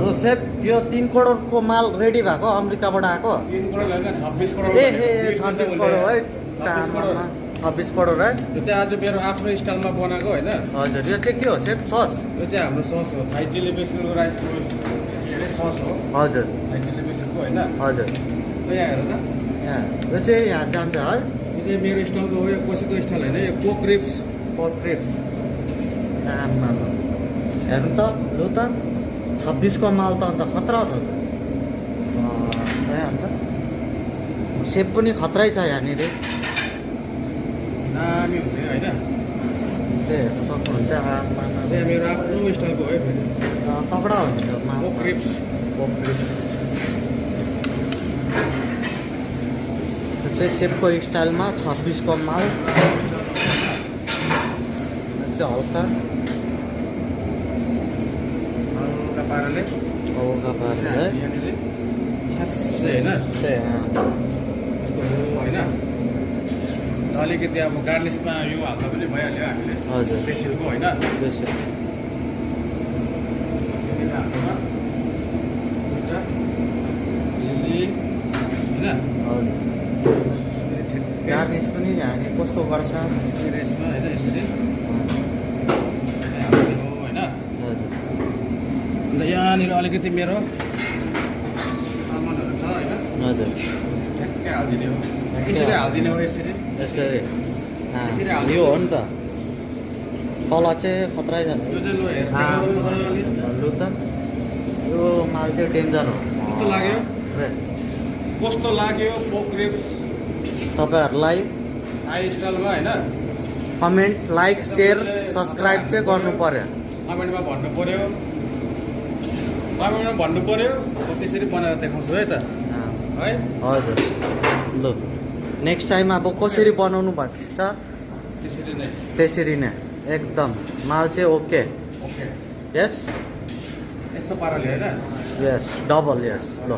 हो सेप यो 3 करोडको माल रेडी भएको अमेरिकाबाट आएको 3 करोड होइन 26 करोड ए 26 करोड है 26 करोड है यो चाहिँ आज मेरो आफ्नो स्टाइलमा बनाएको होइन हजुर यो चाहिँ के हो सेप सस यो चाहिँ हाम्रो सस हो थाई चिल्ली बेसनको राइस के अरे सस हो हजुर थाई चिल्ली बेसनको होइन हजुर यहाँ हेर त यहाँ यो चाहिँ यहाँ जान्छ है यो चाहिँ मेरो स्टाइलको हो यो कसैको स्टाइल होइन यो पोक रिब्स आमा हेर्नु त लु त 26 को माल त अन्त खतरा छ त अन्त सेप पनि खतरै छ यहाँनिर दामी हुन्छ होइन हेर्नु सक्नुहुन्छ आमा यो मेरो आफ्नो स्टाइलको हो है फेरि तगडा हो नि यो माल पोक रिब्स यो चाहिँ सेपको स्टाइलमा 26 को माल यो चाहिँ हल्का पाराले हल्का पारेर है यहाँनिर छ्यास्सै होइन यस्तो हो होइन अलिकति अब गार्निसमा यो हाल्दा पनि भइहाल्यो हामीले हजुर बेसिलको होइन बेसी चिल्ली होइन गार्निस पनि हामी कस्तो गर्छ रेसमा होइन यसरी हालिदिनु होइन हजुर अन्त यहाँनिर अलिकति मेरो सामानहरू छ होइन हजुर ठ्याक्कै हालिदिने हो यसरी हालिदिने हो यसरी यसरी यो हो नि त तल चाहिँ खतरै छ यो चाहिँ लु हेर्नु लु त यो माल चाहिँ डेन्जर हो कस्तो लाग्यो कस्तो लाग्यो पोक रिब्स तपाईँहरूलाई हाई स्टाइलमा होइन कमेन्ट लाइक सेयर सब्सक्राइब चाहिँ गर्नु पर्यो कमेन्टमा भन्नु पर्यो कमेन्टमा भन्नु पर्यो म त्यसरी बनाएर देखाउँछु है त है हजुर लु नेक्स्ट टाइम अब कसरी बनाउनु भन्छ त्यसरी नै त्यसरी नै एकदम माल चाहिँ ओके ओके यस यस्तो पाराले होइन यस डबल यस ल